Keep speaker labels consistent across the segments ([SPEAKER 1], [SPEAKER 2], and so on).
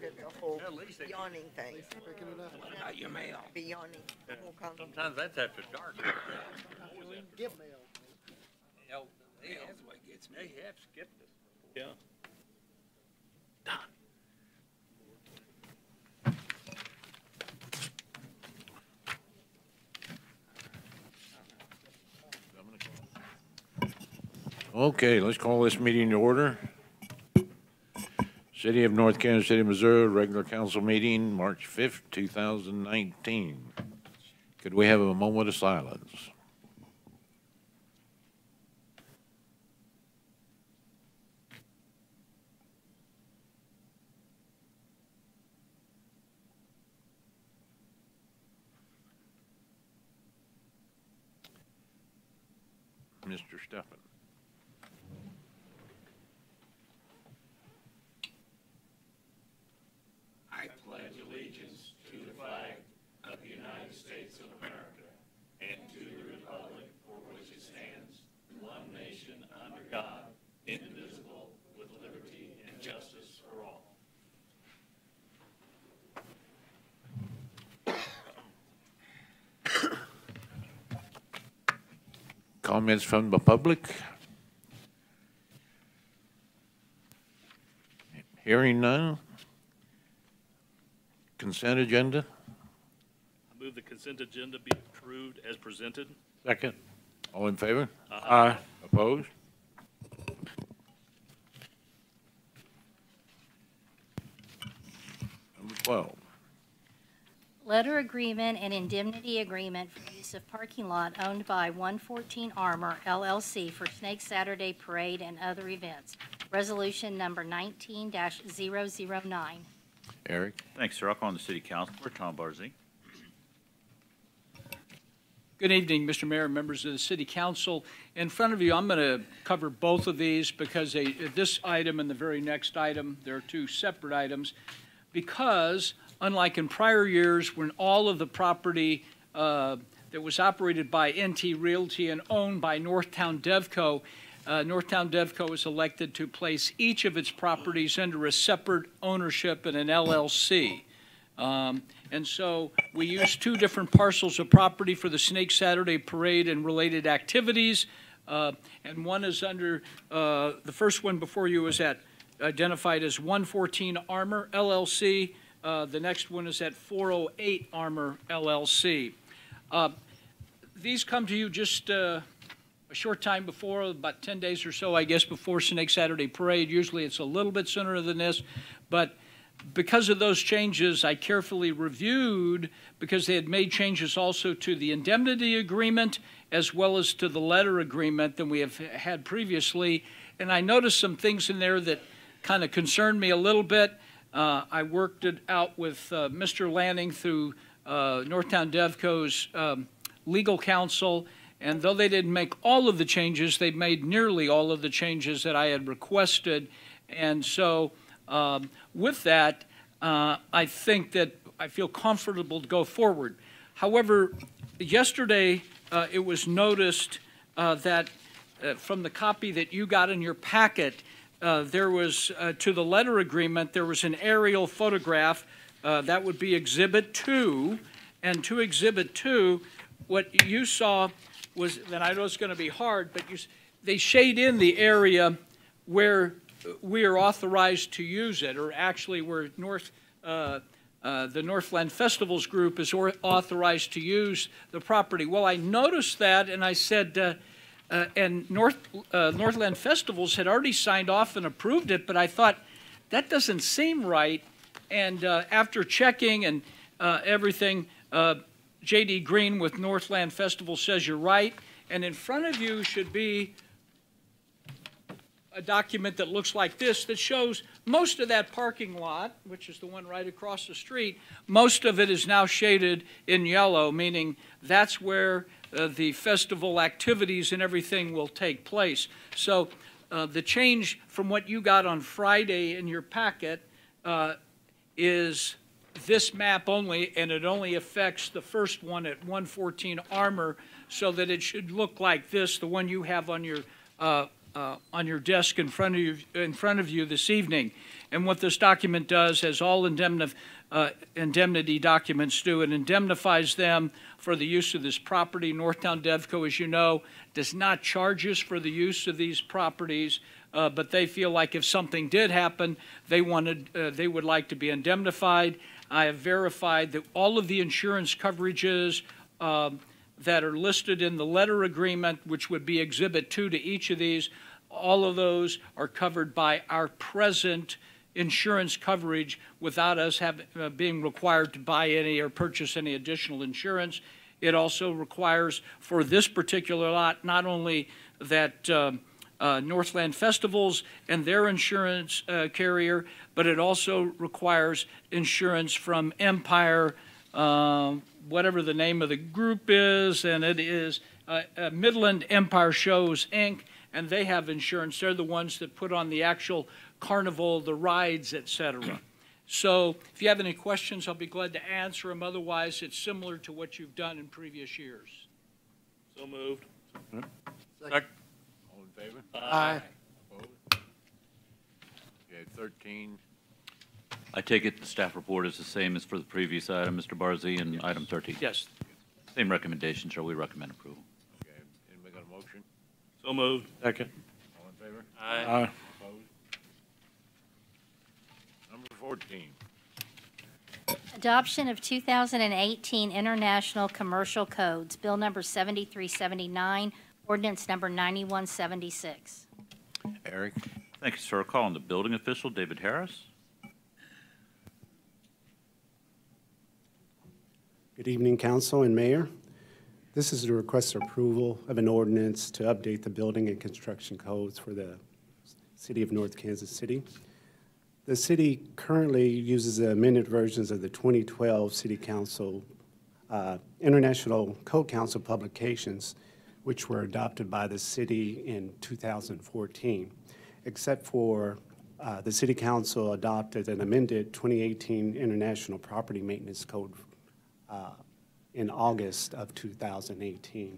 [SPEAKER 1] of the whole
[SPEAKER 2] At least they
[SPEAKER 1] yawning thing.
[SPEAKER 2] got your mail.
[SPEAKER 1] Be yawning the whole conversation.
[SPEAKER 2] Sometimes that's after dark.
[SPEAKER 3] Give mail.
[SPEAKER 2] That's what gets me. They have skipped us.
[SPEAKER 4] Yeah.
[SPEAKER 5] Okay, let's call this meeting to order. City of North Kansas City, Missouri, regular council meeting, March 5th, 2019. Could we have a moment of silence? Mr. Steffen.
[SPEAKER 6] I pledge allegiance to the flag of the United States of America and to the republic for which it stands, one nation under God, indivisible, with liberty and justice for all.
[SPEAKER 5] Comments from the public? Hearing none. Consent agenda?
[SPEAKER 4] I move the consent agenda be approved as presented.
[SPEAKER 5] Second. All in favor?
[SPEAKER 4] Aye.
[SPEAKER 5] Opposed? Number 12.
[SPEAKER 7] Letter agreement and indemnity agreement for use of parking lot owned by 114 Armor LLC for Snake Saturday Parade and other events. Resolution number 19-009.
[SPEAKER 5] Eric?
[SPEAKER 8] Thanks, sir. I'll call on the City Council for Tom Barzee.
[SPEAKER 3] Good evening, Mr. Mayor and members of the City Council. In front of you, I'm going to cover both of these because this item and the very next item, they're two separate items, because unlike in prior years when all of the property that was operated by NT Realty and owned by Northtown Devco, Northtown Devco is elected to place each of its properties under a separate ownership in an LLC. And so we use two different parcels of property for the Snake Saturday Parade and related activities. And one is under, the first one before you is identified as 114 Armor LLC. The next one is at 408 Armor LLC. These come to you just a short time before, about 10 days or so, I guess, before Snake Saturday Parade. Usually it's a little bit sooner than this, but because of those changes, I carefully reviewed, because they had made changes also to the indemnity agreement as well as to the letter agreement than we have had previously. And I noticed some things in there that kind of concerned me a little bit. I worked it out with Mr. Lanning through Northtown Devco's legal counsel, and though they didn't make all of the changes, they made nearly all of the changes that I had requested. And so with that, I think that I feel comfortable to go forward. However, yesterday it was noticed that from the copy that you got in your packet, there was, to the letter agreement, there was an aerial photograph. That would be Exhibit 2. And to Exhibit 2, what you saw was, and I know it's going to be hard, but they shade in the area where we are authorized to use it, or actually where the Northland Festivals Group is authorized to use the property. Well, I noticed that, and I said, and Northland Festivals had already signed off and approved it, but I thought, that doesn't seem right. And after checking and everything, J.D. Green with Northland Festival says you're right. And in front of you should be a document that looks like this that shows most of that parking lot, which is the one right across the street, most of it is now shaded in yellow, meaning that's where the festival activities and everything will take place. So the change from what you got on Friday in your packet is this map only, and it only affects the first one at 114 Armor, so that it should look like this, the one you have on your on your desk in front of you this evening. And what this document does, as all indemnity documents do, it indemnifies them for the use of this property. Northtown Devco, as you know, does not charge us for the use of these properties, but they feel like if something did happen, they would like to be indemnified. I have verified that all of the insurance coverages that are listed in the letter agreement, which would be Exhibit 2 to each of these, all of those are covered by our present insurance coverage without us being required to buy any or purchase any additional insurance. It also requires for this particular lot not only that Northland Festivals and their insurance carrier, but it also requires insurance from Empire, whatever the name of the group is, and it is Midland Empire Shows, Inc., and they have insurance. They're the ones that put on the actual carnival, the rides, etc. So if you have any questions, I'll be glad to answer them. Otherwise, it's similar to what you've done in previous years.
[SPEAKER 4] So moved.
[SPEAKER 5] Second. All in favor?
[SPEAKER 1] Aye.
[SPEAKER 5] Opposed? Okay, 13.
[SPEAKER 8] I take it the staff report is the same as for the previous item, Mr. Barzee, and item 13?
[SPEAKER 3] Yes.
[SPEAKER 8] Same recommendation, Chair. We recommend approval.
[SPEAKER 5] Okay, anybody got a motion?
[SPEAKER 4] So moved.
[SPEAKER 6] Second.
[SPEAKER 5] All in favor?
[SPEAKER 4] Aye.
[SPEAKER 5] Opposed? Number 14.
[SPEAKER 7] Adoption of 2018 International Commercial Codes, Bill number 7379, ordinance number 9176.
[SPEAKER 5] Eric?
[SPEAKER 8] Thank you, sir. Call on the building official, David Harris.
[SPEAKER 9] Good evening, Council and Mayor. This is a request for approval of an ordinance to update the building and construction codes for the City of North Kansas City. The city currently uses the amended versions of the 2012 City Council International Code Council publications, which were adopted by the city in 2014, except for the City Council adopted an amended 2018 International Property Maintenance Code in August of 2018.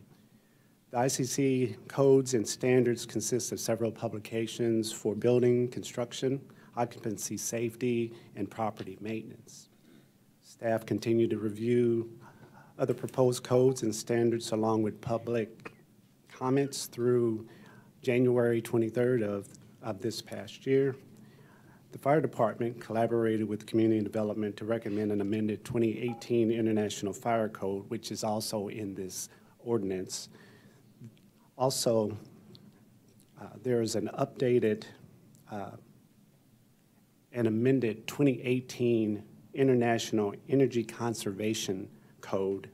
[SPEAKER 9] The ICC codes and standards consist of several publications for building, construction, occupancy, safety, and property maintenance. Staff continue to review other proposed codes and standards along with public comments through January 23rd of this past year. The fire department collaborated with community development to recommend an amended 2018 International Fire Code, which is also in this ordinance. Also, there is an updated and amended 2018 International Energy Conservation Code.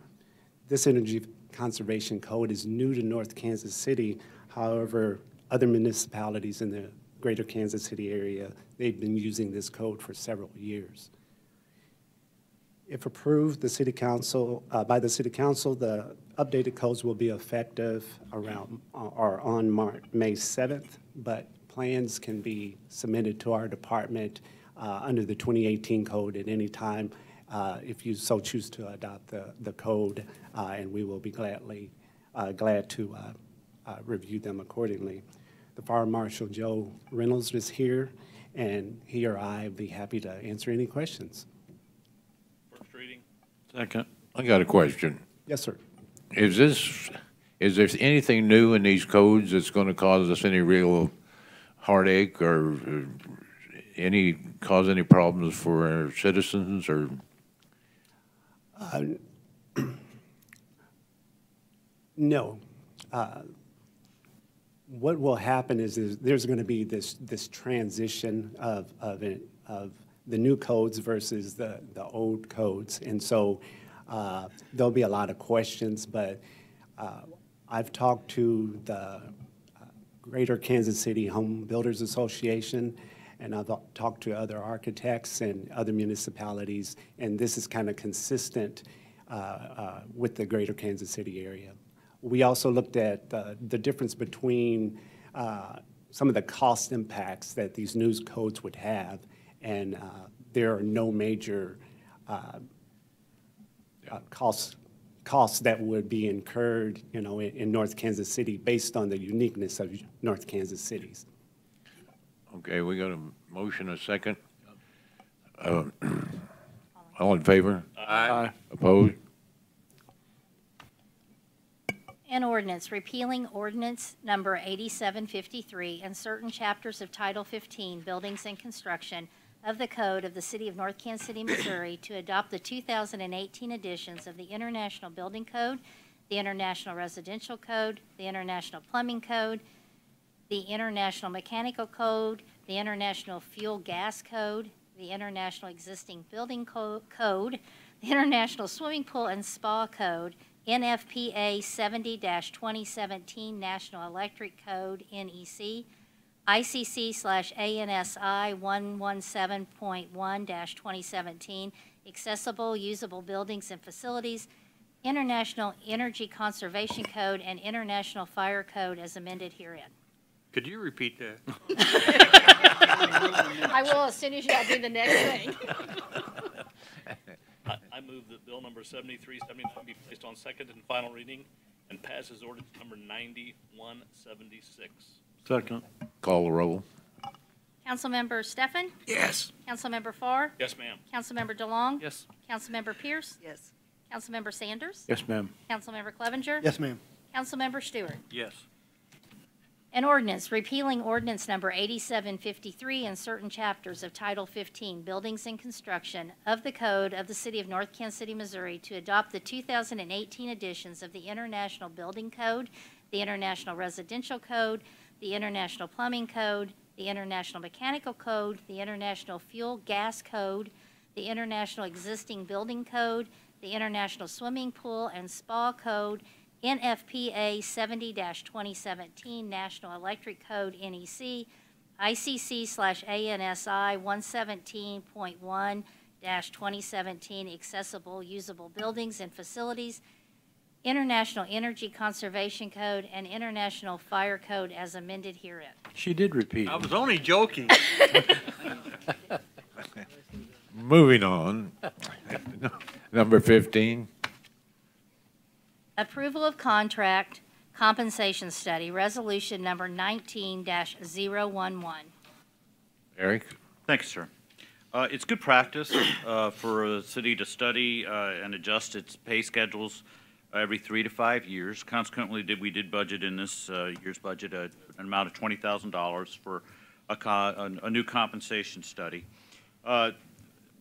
[SPEAKER 9] This Energy Conservation Code is new to North Kansas City. However, other municipalities in the greater Kansas City area, they've been using this code for several years. If approved, the City Council, by the City Council, the updated codes will be effective around or on May 7th, but plans can be submitted to our department under the 2018 code at any time if you so choose to adopt the code, and we will be glad to review them accordingly. The Fire Marshal Joe Reynolds is here, and he or I would be happy to answer any questions.
[SPEAKER 4] First reading.
[SPEAKER 6] Second.
[SPEAKER 5] I got a question.
[SPEAKER 9] Yes, sir.
[SPEAKER 5] Is there anything new in these codes that's going to cause us any real heartache or cause any problems for our citizens or?
[SPEAKER 9] No. What will happen is there's going to be this transition of the new codes versus the old codes, and so there'll be a lot of questions. But I've talked to the Greater Kansas City Home Builders Association, and I've talked to other architects and other municipalities, and this is kind of consistent with the Greater Kansas City area. We also looked at the difference between some of the cost impacts that these new codes would have, and there are no major cost costs that would be incurred, in North Kansas City based on the uniqueness of North Kansas cities.
[SPEAKER 5] Okay, we got a motion, a second. All in favor?
[SPEAKER 2] Aye.
[SPEAKER 5] Opposed?
[SPEAKER 7] An ordinance repealing ordinance number 8753 and certain chapters of Title 15, Buildings and Construction of the Code of the City of North Kansas City, Missouri, to adopt the 2018 editions of the International Building Code, the International Residential Code, the International Plumbing Code, the International Mechanical Code, the International Fuel Gas Code, the International Existing Building Code, the International Swimming Pool and Spa Code, NFPA 70-2017 National Electric Code, NEC, ICC/ANSI 117.1-2017 Accessible Usable Buildings and Facilities, International Energy Conservation Code, and International Fire Code as amended herein.
[SPEAKER 2] Could you repeat that?
[SPEAKER 7] I will as soon as I do the next thing.
[SPEAKER 4] I move that bill number 7379 be placed on second and final reading and passes ordinance number 9176.
[SPEAKER 6] Second.
[SPEAKER 5] Call the roll.
[SPEAKER 7] Councilmember Stefan?
[SPEAKER 2] Yes.
[SPEAKER 7] Councilmember Farr?
[SPEAKER 4] Yes, ma'am.
[SPEAKER 7] Councilmember DeLong?
[SPEAKER 6] Yes.
[SPEAKER 7] Councilmember Pierce?
[SPEAKER 1] Yes.
[SPEAKER 7] Councilmember Sanders?
[SPEAKER 6] Yes, ma'am.
[SPEAKER 7] Councilmember Clevenger?
[SPEAKER 9] Yes, ma'am.
[SPEAKER 7] Councilmember Stewart?
[SPEAKER 6] Yes.
[SPEAKER 7] An ordinance repealing ordinance number 8753 and certain chapters of Title 15, Buildings and Construction of the Code of the City of North Kansas City, Missouri, to adopt the 2018 editions of the International Building Code, the International Residential Code, the International Plumbing Code, the International Mechanical Code, the International Fuel Gas Code, the International Existing Building Code, the International Swimming Pool and Spa Code, NFPA 70-2017 National Electric Code, NEC, ICC/ANSI 117.1-2017 Accessible Usable Buildings and Facilities, International Energy Conservation Code, and International Fire Code as amended herein.
[SPEAKER 6] She did repeat.
[SPEAKER 2] I was only joking.
[SPEAKER 5] Moving on. Number 15.
[SPEAKER 7] Approval of contract compensation study, resolution number 19-011.
[SPEAKER 5] Eric?
[SPEAKER 8] Thank you, sir. It's good practice for a city to study and adjust its pay schedules every 3 to 5 years. Consequently, we did budget in this year's budget an amount of $20,000 for a new compensation study.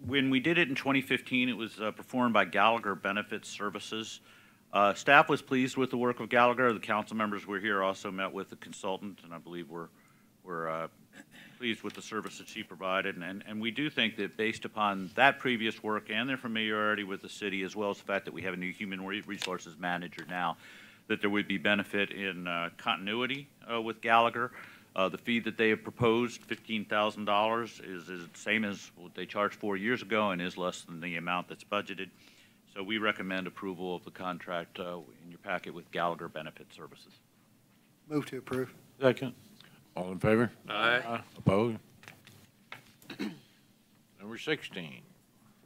[SPEAKER 8] When we did it in 2015, it was performed by Gallagher Benefit Services. Staff was pleased with the work of Gallagher. The council members were here, also met with the consultant, and I believe we're pleased with the service that she provided. And we do think that based upon that previous work and their familiarity with the city, as well as the fact that we have a new human resources manager now, that there would be benefit in continuity with Gallagher. The fee that they have proposed, $15,000, is the same as what they charged 4 years ago and is less than the amount that's budgeted. So we recommend approval of the contract in your packet with Gallagher Benefit Services.
[SPEAKER 10] Move to approve.
[SPEAKER 6] Second.
[SPEAKER 5] All in favor?
[SPEAKER 2] Aye.
[SPEAKER 5] Opposed? Number 16.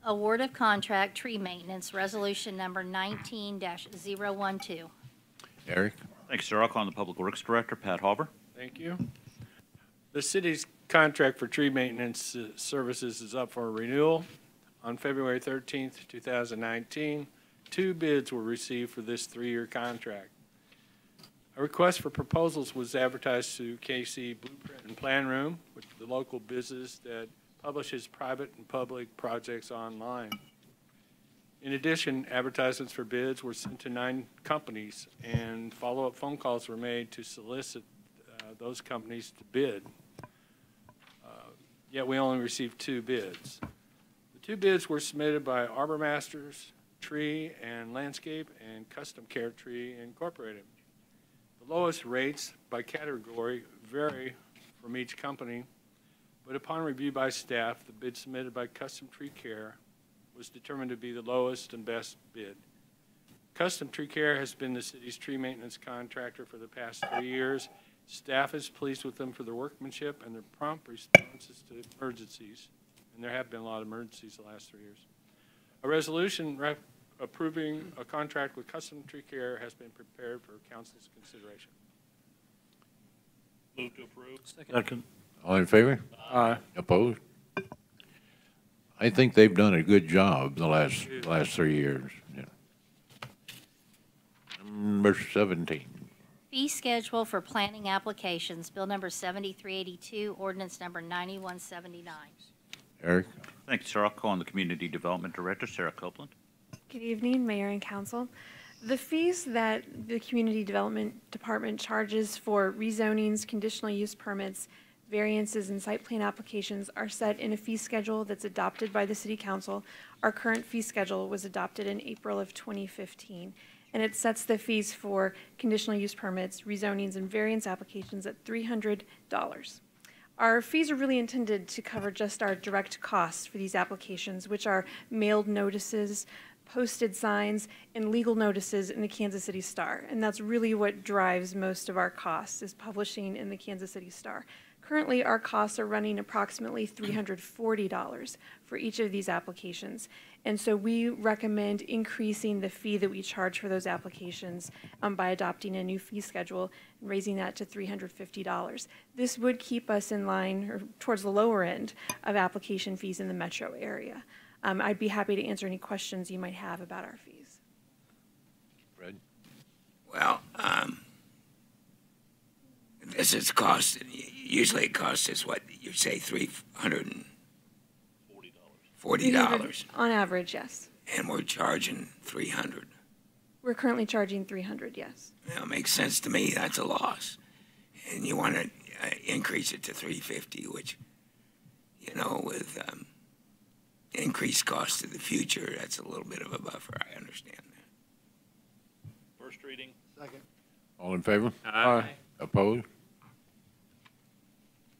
[SPEAKER 7] Award of contract tree maintenance, resolution number 19-012.
[SPEAKER 5] Eric?
[SPEAKER 8] Thanks, sir. I'll call on the Public Works Director, Pat Hauber.
[SPEAKER 11] Thank you. The city's contract for tree maintenance services is up for renewal. On February 13th, 2019, 2 bids were received for this 3-year contract. A request for proposals was advertised to KC Blueprint and Plan Room, which is the local business that publishes private and public projects online. In addition, advertisements for bids were sent to 9 companies, and follow-up phone calls were made to solicit those companies to bid. Yet we only received 2 bids. The 2 bids were submitted by Arbor Masters, Tree and Landscape, and Custom Care Tree Incorporated. The lowest rates by category vary from each company, but upon review by staff, the bid submitted by Custom Tree Care was determined to be the lowest and best bid. Custom Tree Care has been the city's tree maintenance contractor for the past 3 years. Staff is pleased with them for their workmanship and their prompt responses to emergencies, and there have been a lot of emergencies the last 3 years. A resolution approving a contract with Custom Tree Care has been prepared for council's consideration.
[SPEAKER 4] Move to approve.
[SPEAKER 6] Second.
[SPEAKER 5] All in favor?
[SPEAKER 11] Aye.
[SPEAKER 5] Opposed? I think they've done a good job the last 3 years. Yeah. Number 17.
[SPEAKER 7] Fee schedule for planning applications, Bill number 7382, ordinance number 9179.
[SPEAKER 5] Eric?
[SPEAKER 8] Thank you, sir. I'll call on the Community Development Director, Sarah Copeland.
[SPEAKER 12] Good evening, Mayor and Council. The fees that the Community Development Department charges for rezonings, conditional use permits, variances, and site plan applications are set in a fee schedule that's adopted by the City Council. Our current fee schedule was adopted in April of 2015, and it sets the fees for conditional use permits, rezonings, and variance applications at $300. Our fees are really intended to cover just our direct costs for these applications, which are mailed notices, posted signs, and legal notices in the Kansas City Star. And that's really what drives most of our costs, is publishing in the Kansas City Star. Currently, our costs are running approximately $340 for each of these applications. And so we recommend increasing the fee that we charge for those applications by adopting a new fee schedule and raising that to $350. This would keep us in line or towards the lower end of application fees in the metro area. I'd be happy to answer any questions you might have about our fees.
[SPEAKER 5] Fred?
[SPEAKER 2] Well, this is cost, usually it costs us what, you say $340?
[SPEAKER 12] On average, yes.
[SPEAKER 2] And we're charging $300.
[SPEAKER 12] We're currently charging $300, yes.
[SPEAKER 2] Well, it makes sense to me, that's a loss. And you want to increase it to $350, which, you know, with increased costs in the future, that's a little bit of a buffer, I understand that.
[SPEAKER 4] First reading.
[SPEAKER 10] Second.
[SPEAKER 5] All in favor?
[SPEAKER 11] Aye.
[SPEAKER 5] Opposed?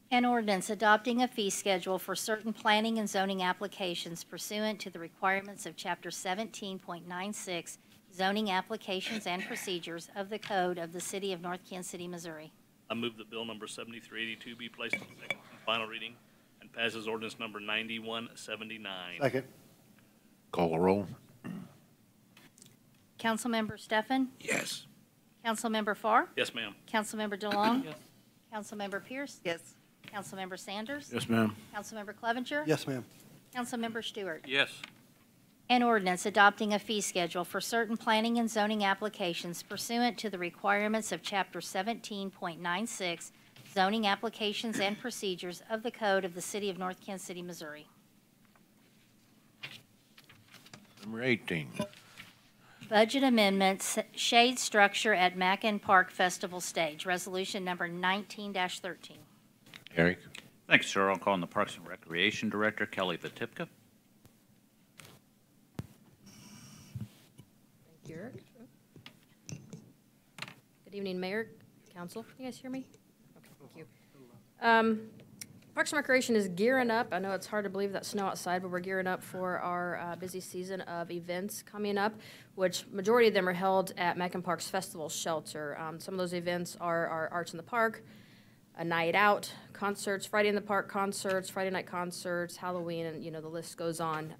[SPEAKER 7] An ordinance adopting a fee schedule for certain planning and zoning applications pursuant to the requirements of Chapter 17.96 Zoning Applications and Procedures of the Code of the City of North Kansas City, Missouri.
[SPEAKER 4] I move that bill number 7382 be placed on second and final reading and passes ordinance number 9179.
[SPEAKER 10] Second.
[SPEAKER 5] Call the roll.
[SPEAKER 7] Councilmember Steffen?
[SPEAKER 2] Yes.
[SPEAKER 7] Councilmember Farr?
[SPEAKER 4] Yes, ma'am.
[SPEAKER 7] Councilmember DeLong? Yes. Councilmember Pierce?
[SPEAKER 1] Yes.
[SPEAKER 7] Councilmember Sanders?
[SPEAKER 11] Yes, ma'am.
[SPEAKER 7] Councilmember Clevenger?
[SPEAKER 10] Yes, ma'am.
[SPEAKER 7] Councilmember Stewart?
[SPEAKER 4] Yes.
[SPEAKER 7] An ordinance adopting a fee schedule for certain planning and zoning applications pursuant to the requirements of Chapter 17.96 Zoning Applications and Procedures of the Code of the City of North Kansas City, Missouri.
[SPEAKER 5] Number 18.
[SPEAKER 7] Budget amendments, shade structure at Mackin Park Festival Stage, resolution number 19-13.
[SPEAKER 5] Eric?
[SPEAKER 8] Thanks, sir. I'll call on the Parks and Recreation Director, Kelly Vatipka.
[SPEAKER 13] Thank you, Eric. Good evening, Mayor, Council. Can you guys hear me? Okay, thank you. Parks and Recreation is gearing up. I know it's hard to believe that snow outside, but we're gearing up for our busy season of events coming up, which majority of them are held at Mackin Park's Festival Shelter. Some of those events are our Arts in the Park, a night out, concerts, Friday in the Park concerts, Friday night concerts, Halloween, and you know the list goes on.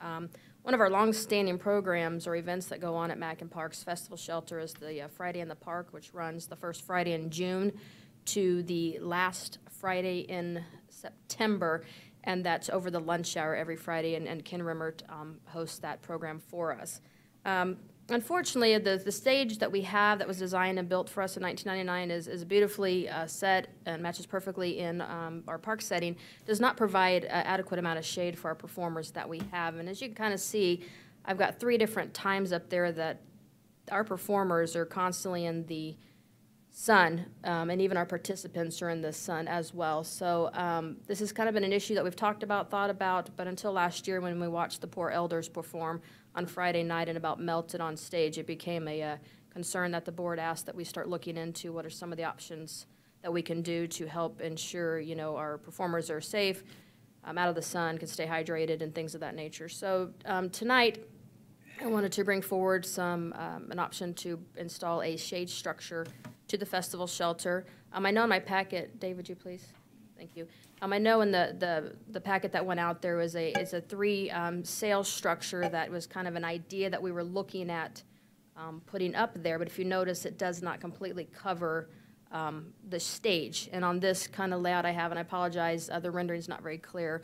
[SPEAKER 13] One of our long-standing programs or events that go on at Mackin Park's Festival Shelter is the Friday in the Park, which runs the first Friday in June to the last Friday in September, and that's over the lunch hour every Friday, and Ken Rimmert hosts that program for us. Unfortunately, the stage that we have that was designed and built for us in 1999 is beautifully set and matches perfectly in our park setting, does not provide an adequate amount of shade for our performers that we have. And as you can kind of see, I've got 3 different times up there that our performers are constantly in the sun, and even our participants are in the sun as well. So this has kind of been an issue that we've talked about, thought about, but until last year when we watched the poor elders perform on Friday night and about melted on stage, it became a concern that the board asked that we start looking into what are some of the options that we can do to help ensure, you know, our performers are safe, out of the sun, can stay hydrated, and things of that nature. So tonight, I wanted to bring forward an option to install a shade structure to the festival shelter. I know in my packet, Dave, would you please? Thank you. I know in the packet that went out there it's a three sales structure that was kind of an idea that we were looking at putting up there, but if you notice, it does not completely cover the stage. And on this kind of layout I have, and I apologize, the rendering's not very clear,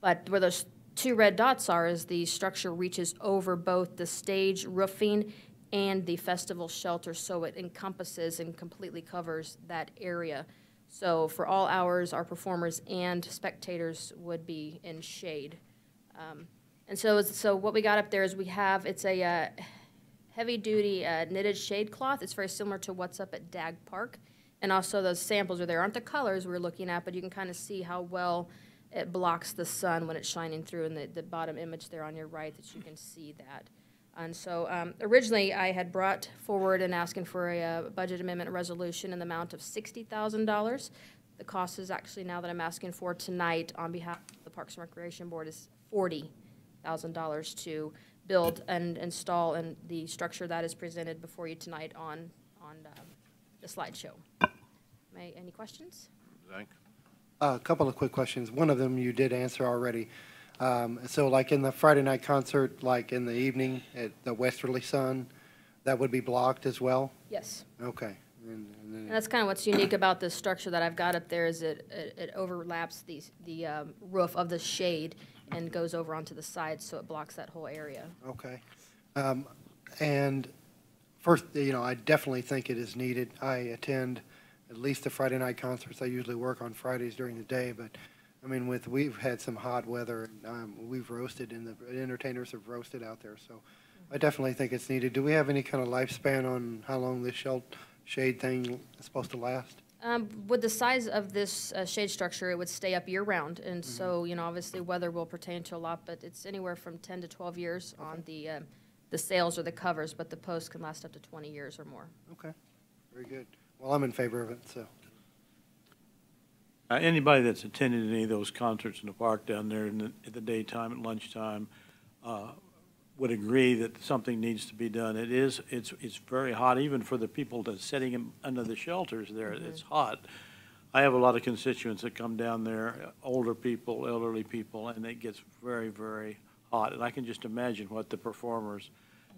[SPEAKER 13] but where those two red dots are is the structure reaches over both the stage roofing and the festival shelter, so it encompasses and completely covers that area. So for all hours, our performers and spectators would be in shade. And so what we got up there is it's a heavy-duty knitted shade cloth. It's very similar to what's up at Dag Park. And also those samples are there. Aren't the colors we're looking at, but you can kind of see how well it blocks the sun when it's shining through in the bottom image there on your right that you can see that. And so originally I had brought forward and asking for a budget amendment resolution in the amount of $60,000. The cost is actually now that I'm asking for tonight on behalf of the Parks and Recreation Board is $40,000 to build and install and the structure that is presented before you tonight on the slideshow. Any questions?
[SPEAKER 5] Zach?
[SPEAKER 10] A couple of quick questions. One of them you did answer already. So like in the Friday night concert, like in the evening at the Westerly Sun, that would be blocked as well?
[SPEAKER 13] Yes.
[SPEAKER 10] Okay.
[SPEAKER 13] And that's kind of what's unique about this structure that I've got up there is it overlaps the roof of the shade and goes over onto the side, so it blocks that whole area.
[SPEAKER 10] Okay. And first, I definitely think it is needed. I attend at least the Friday night concerts. I usually work on Fridays during the day, but I mean, we've had some hot weather, and we've roasted, and the entertainers have roasted out there, so I definitely think it's needed. Do we have any kind of lifespan on how long this shade thing is supposed to last?
[SPEAKER 13] With the size of this shade structure, it would stay up year-round, and so, obviously weather will pertain to a lot, but it's anywhere from 10 to 12 years on the sails or the covers, but the posts can last up to 20 years or more.
[SPEAKER 10] Okay, very good. Well, I'm in favor of it, so.
[SPEAKER 14] Anybody that's attended any of those concerts in the park down there in the daytime, at lunchtime, would agree that something needs to be done. It's very hot, even for the people that's sitting under the shelters there. It's hot. I have a lot of constituents that come down there, older people, elderly people, and it gets very, very hot. And I can just imagine what the performers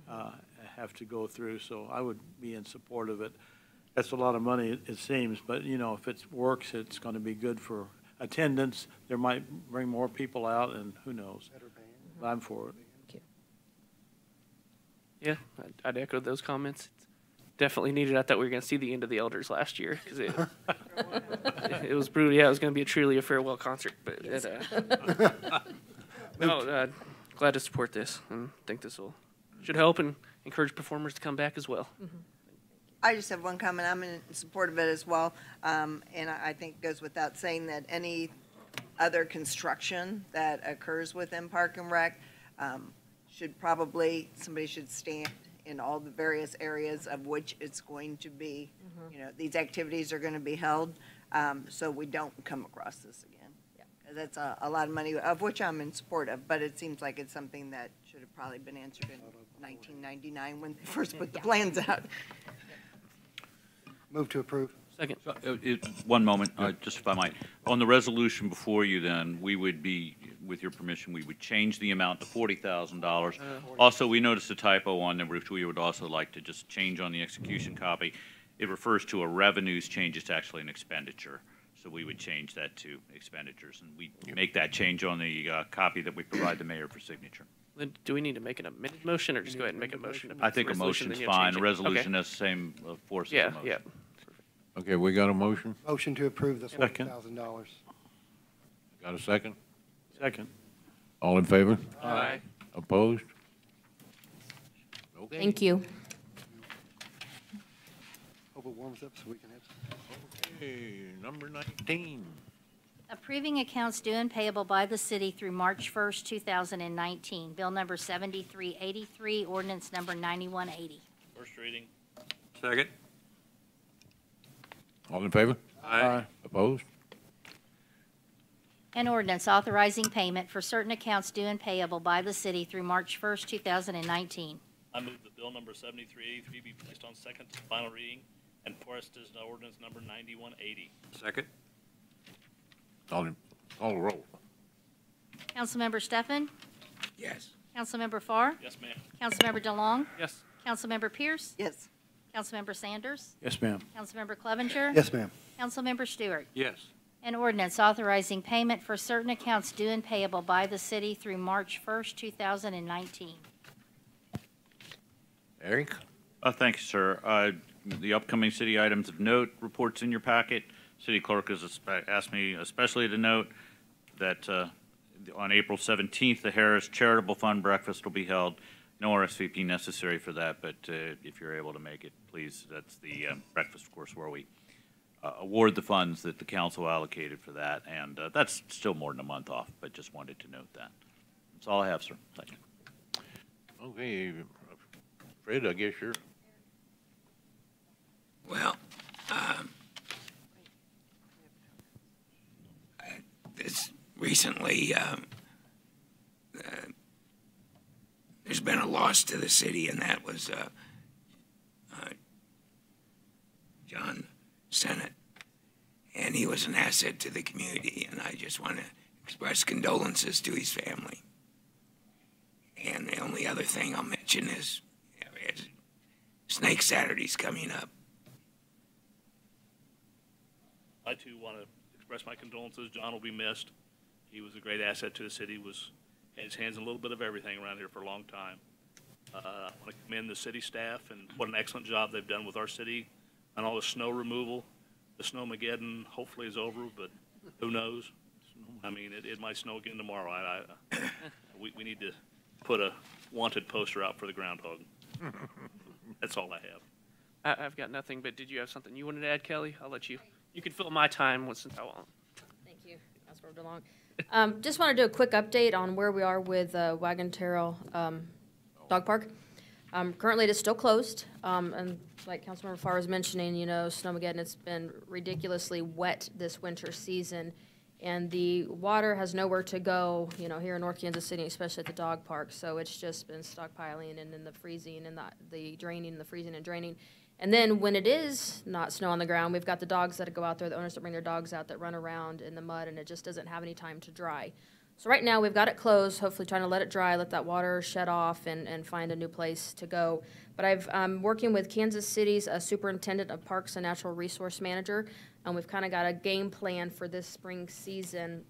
[SPEAKER 14] have to go through. So I would be in support of it. That's a lot of money, it seems, but, if it works, it's going to be good for attendance. There might bring more people out, and who knows. But I'm for it.
[SPEAKER 15] Yeah, I'd echo those comments. It's definitely needed. I thought we were going to see the end of the Elders last year, because it was brutal. Yeah, it was going to be truly a farewell concert. But glad to support this, and think this should help and encourage performers to come back as well.
[SPEAKER 1] I just have one comment. I'm in support of it as well, and I think it goes without saying that any other construction that occurs within Park and Rec somebody should stand in all the various areas of which it's going to be, these activities are going to be held, so we don't come across this again. Yeah. That's a lot of money, of which I'm in support of, but it seems like it's something that should have probably been answered in 1999 when they first put the plans out.
[SPEAKER 10] Move to approve.
[SPEAKER 15] Second.
[SPEAKER 8] One moment, just if I might. On the resolution before you then, we would be, with your permission, we would change the amount to $40,000. Also, we noticed a typo on there, which we would also like to just change on the execution copy. It refers to a revenues change. It's actually an expenditure. So we would change that to expenditures, and we make that change on the copy that we provide the mayor for signature.
[SPEAKER 15] Then do we need to make an amended motion, or just go ahead and make a motion?
[SPEAKER 8] I think a motion's fine. A resolution has the same force as a motion.
[SPEAKER 15] Yeah.
[SPEAKER 5] Okay, we got a motion?
[SPEAKER 10] Motion to approve the $40,000.
[SPEAKER 5] Got a second?
[SPEAKER 14] Second.
[SPEAKER 5] All in favor?
[SPEAKER 15] Aye.
[SPEAKER 5] Opposed? Okay.
[SPEAKER 13] Thank you.
[SPEAKER 10] Hope it warms up so we can have.
[SPEAKER 5] Okay, number 19.
[SPEAKER 7] Approving accounts due and payable by the city through March 1st, 2019. Bill number 7383, ordinance number 9180.
[SPEAKER 4] First reading.
[SPEAKER 14] Second.
[SPEAKER 5] All in favor?
[SPEAKER 14] Aye.
[SPEAKER 5] Opposed?
[SPEAKER 7] An ordinance authorizing payment for certain accounts due and payable by the city through March 1st, 2019.
[SPEAKER 4] I move that bill number 7383 be placed on second and final reading and passed as ordinance number 9180.
[SPEAKER 14] Second.
[SPEAKER 5] Call the roll.
[SPEAKER 7] Councilmember Stefan?
[SPEAKER 2] Yes.
[SPEAKER 7] Councilmember Farr?
[SPEAKER 4] Yes, ma'am.
[SPEAKER 7] Councilmember DeLong?
[SPEAKER 15] Yes.
[SPEAKER 7] Councilmember Pierce?
[SPEAKER 1] Yes.
[SPEAKER 7] Councilmember Sanders?
[SPEAKER 14] Yes, ma'am.
[SPEAKER 7] Councilmember Clevenger?
[SPEAKER 10] Yes, ma'am.
[SPEAKER 7] Councilmember Stewart?
[SPEAKER 14] Yes.
[SPEAKER 7] An ordinance authorizing payment for certain accounts due and payable by the city through March 1st, 2019.
[SPEAKER 5] Eric?
[SPEAKER 8] Thank you, sir. The upcoming city items of note reports in your packet. City clerk has asked me especially to note that on April 17th, the Harris Charitable Fund Breakfast will be held. No RSVP necessary for that, but if you're able to make it, please. That's the breakfast, of course, where we award the funds that the council allocated for that, and that's still more than a month off, but just wanted to note that. That's all I have, sir. Thank you.
[SPEAKER 5] Okay, Fred, I guess you're.
[SPEAKER 2] Well, this recently, there's been a loss to the city, and that was John Sennett. And he was an asset to the community, and I just want to express condolences to his family. And the only other thing I'll mention is Snake Saturday's coming up.
[SPEAKER 4] I too want to express my condolences. John will be missed. He was a great asset to the city, had his hands in a little bit of everything around here for a long time. I want to commend the city staff and what an excellent job they've done with our city on all the snow removal. The Snowmageddon hopefully is over, but who knows? I mean, it might snow again tomorrow. We need to put a wanted poster out for the groundhog. That's all I have.
[SPEAKER 15] I've got nothing, but did you have something you wanted to add, Kelly? I'll let you. You can fill my time since I won't.
[SPEAKER 13] Thank you, Councilmember DeLong. Just want to do a quick update on where we are with Wagon Trail Dog Park. Currently, it is still closed, and like Councilmember Farr was mentioning, you know, Snowmageddon, it's been ridiculously wet this winter season, and the water has nowhere to go, you know, here in North Kansas City, especially at the dog park, so it's just been stockpiling and then the freezing and the draining, the freezing and draining. And then when it is not snow on the ground, we've got the dogs that go out there, the owners that bring their dogs out that run around in the mud, and it just doesn't have any time to dry. So right now, we've got it closed, hopefully trying to let it dry, let that water shed off, and find a new place to go. But I'm working with Kansas City's Superintendent of Parks and Natural Resource Manager, and we've kind of got a game plan for this spring season.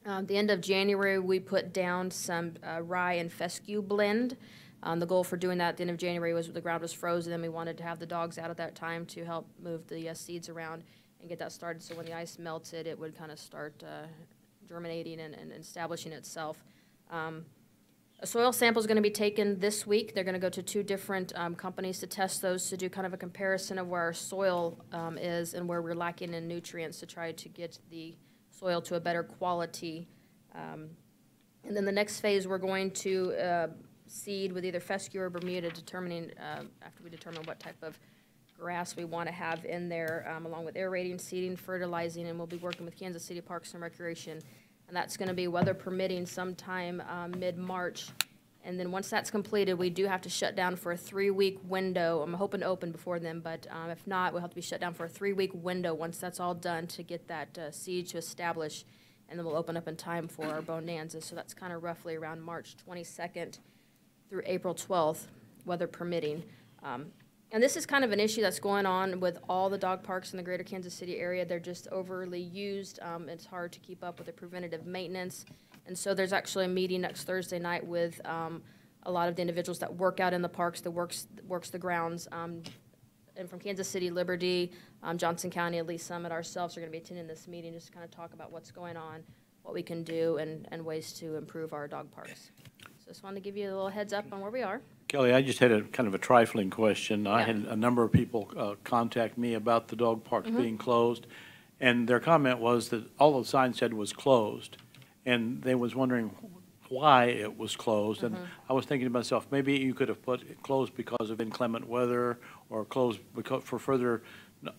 [SPEAKER 13] At the end of January, we put down some rye and fescue blend. The goal for doing that at the end of January was the ground was frozen, and we wanted to have the dogs out at that time to help move the seeds around and get that started. So when the ice melted, it would kind of start germinating and establishing itself. A soil sample is going to be taken this week. They're going to go to 2 different companies to test those, to do kind of a comparison of where our soil is and where we're lacking in nutrients, to try to get the soil to a better quality. And then the next phase, we're going to seed with either fescue or Bermuda, determining after we determine what type of grass we want to have in there, along with aerating, seeding, fertilizing, and we'll be working with Kansas City Parks and Recreation. And that's going to be weather permitting sometime mid-March. And then once that's completed, we do have to shut down for a 3-week window. I'm hoping to open before then, but if not, we'll have to be shut down for a 3-week window once that's all done to get that seed to establish. And then we'll open up in time for our bonanza. So that's kind of roughly around March 22nd through April 12th, weather permitting. And this is kind of an issue that's going on with all the dog parks in the greater Kansas City area. They're just overly used. It's hard to keep up with the preventative maintenance. And so there's actually a meeting next Thursday night with a lot of the individuals that work out in the parks, that works the grounds. And from Kansas City, Liberty, Johnson County, at least Summit, ourselves are going to be attending this meeting just to kind of talk about what's going on, what we can do, and ways to improve our dog parks. So just wanted to give you a little heads up on where we are.
[SPEAKER 14] Kelly, I just had a kind of a trifling question. I
[SPEAKER 13] Yeah.
[SPEAKER 14] had a number of people contact me about the dog parks being closed, and their comment was that all the signs said was closed, and they was wondering why it was closed. And I was thinking to myself, maybe you could have put it closed because of inclement weather, or closed because for further,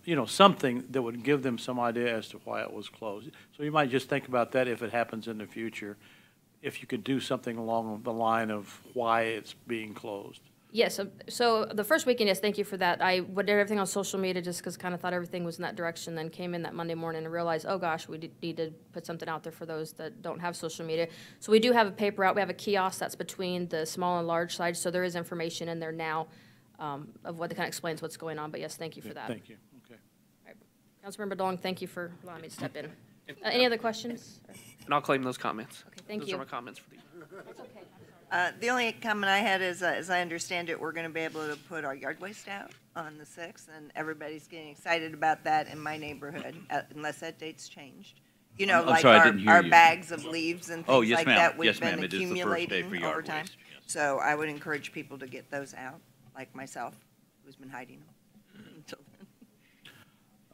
[SPEAKER 14] you know, something that would give them some idea as to why it was closed. So you might just think about that if it happens in the future, if you could do something along the line of why it's being closed.
[SPEAKER 13] Yes, so the first weekend, yes, thank you for that. I did everything on social media just because kind of thought everything was in that direction, then came in that Monday morning and realized, oh gosh, we need to put something out there for those that don't have social media. So we do have a paper out. We have a kiosk that's between the small and large size, so there is information in there now of what kind of explains what's going on. But yes, thank you for that.
[SPEAKER 14] Thank you. Okay.
[SPEAKER 13] All right. Councilmember Dong, thank you for allowing me to step in. Any other questions?
[SPEAKER 15] And I'll claim those comments.
[SPEAKER 13] Okay, thank
[SPEAKER 15] Those
[SPEAKER 13] you.
[SPEAKER 15] are my comments for the.
[SPEAKER 13] It's okay.
[SPEAKER 1] The only comment I had is, as I understand it, we're going to be able to put our yard waste out on the 6th, and everybody's getting excited about that in my neighborhood, unless that date's changed. You know,
[SPEAKER 8] I'm
[SPEAKER 1] like
[SPEAKER 8] sorry, I didn't hear
[SPEAKER 1] our
[SPEAKER 8] you.
[SPEAKER 1] bags of leaves and
[SPEAKER 8] Oh,
[SPEAKER 1] things
[SPEAKER 8] yes,
[SPEAKER 1] like
[SPEAKER 8] ma'am.
[SPEAKER 1] that we've
[SPEAKER 8] Yes,
[SPEAKER 1] been
[SPEAKER 8] ma'am. It is the first day
[SPEAKER 1] accumulating
[SPEAKER 8] for yard
[SPEAKER 1] over time.
[SPEAKER 8] waste, yes.
[SPEAKER 1] So I would encourage people to get those out, like myself, who's been hiding them until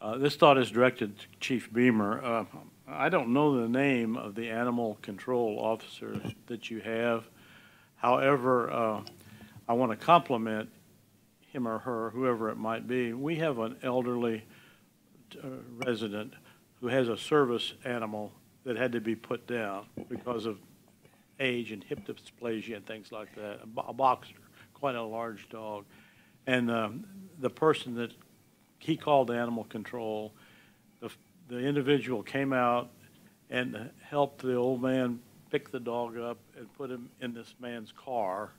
[SPEAKER 1] then.
[SPEAKER 14] This thought is directed to Chief Beamer. I don't know the name of the animal control officer that you have. However, I want to compliment him or her, whoever it might be. We have an elderly resident who has a service animal that had to be put down because of age and hip dysplasia and things like that, a boxer, quite a large dog. And the person that he called animal control, the individual came out and helped the old man pick the dog up and put him in this man's car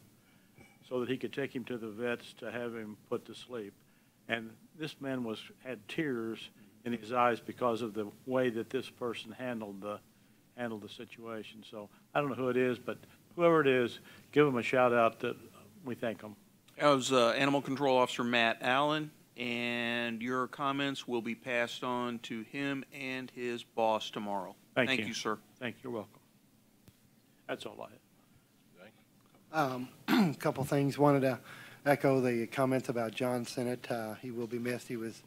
[SPEAKER 14] so that he could take him to the vets to have him put to sleep. And this man had tears in his eyes because of the way that this person handled the situation. So I don't know who it is, but whoever it is, give him a shout out that we thank him.
[SPEAKER 16] That was Animal Control Officer Matt Allen, and your comments will be passed on to him and his boss tomorrow.
[SPEAKER 14] Thank
[SPEAKER 16] you, sir.
[SPEAKER 14] Thank you. You're welcome. That's all I have.
[SPEAKER 10] A couple things. Wanted to echo the comments about John Sennett. He will be missed. He was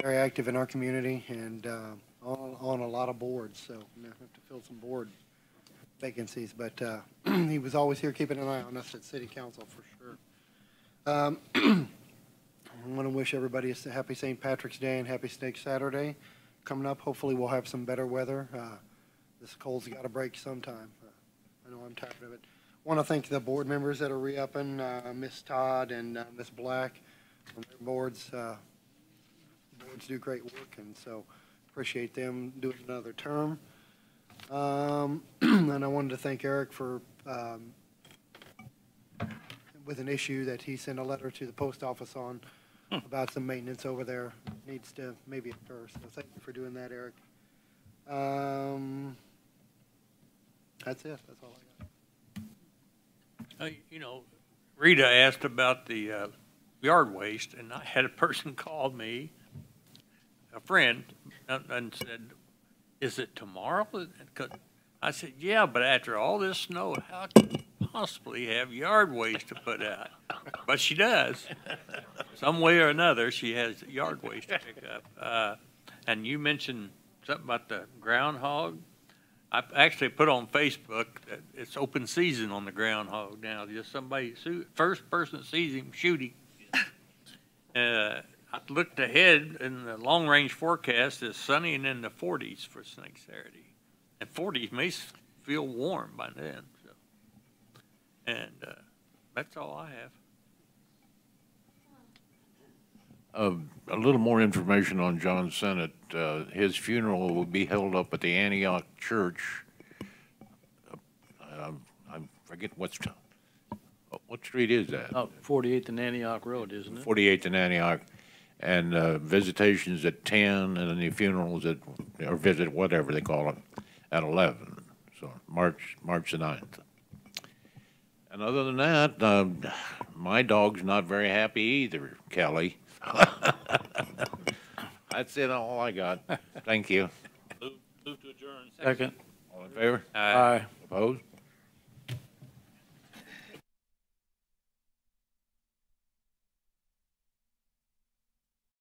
[SPEAKER 10] very active in our community and on a lot of boards, so we have to fill some board vacancies. But he was always here keeping an eye on us at City Council for sure. I want to wish everybody a happy St. Patrick's Day and happy Snake Saturday coming up. Hopefully we'll have some better weather. This cold's got to break sometime. I know I'm tired of it. Want to thank the board members that are re-upping, Miss Todd and Miss Black on their boards. Boards do great work, and so appreciate them doing another term. And I wanted to thank Eric for with an issue that he sent a letter to the post office on about some maintenance over there. Needs to maybe occur. So thank you for doing that, Eric. That's it. That's all I got.
[SPEAKER 17] You know, Rita asked about the yard waste, and I had a person call me, a friend, and said, "Is it tomorrow?" I said, "Yeah, but after all this snow, how can you possibly have yard waste to put out?" But she does. Some way or another, she has yard waste to pick up. And you mentioned something about the groundhog. I actually put on Facebook that it's open season on the groundhog now. Just somebody, first person that sees him, shoot him. I looked ahead, and the long-range forecast is sunny and in the 40s for Snake Saturday. And 40s may feel warm by then. So. And that's all I have.
[SPEAKER 5] A little more information on John Sennett. His funeral will be held up at the Antioch Church. I forget what street is that?
[SPEAKER 14] 48th and Antioch Road, isn't it?
[SPEAKER 5] 48th and Antioch. And visitations at 10, and then the funerals at, or visit, whatever they call it, at 11. So March the 9th. And other than that, my dog's not very happy either, Kelly. That's it, all I got. Thank you.
[SPEAKER 4] Move to adjourn.
[SPEAKER 14] Second.
[SPEAKER 5] All in favor?
[SPEAKER 14] Aye.
[SPEAKER 5] Opposed?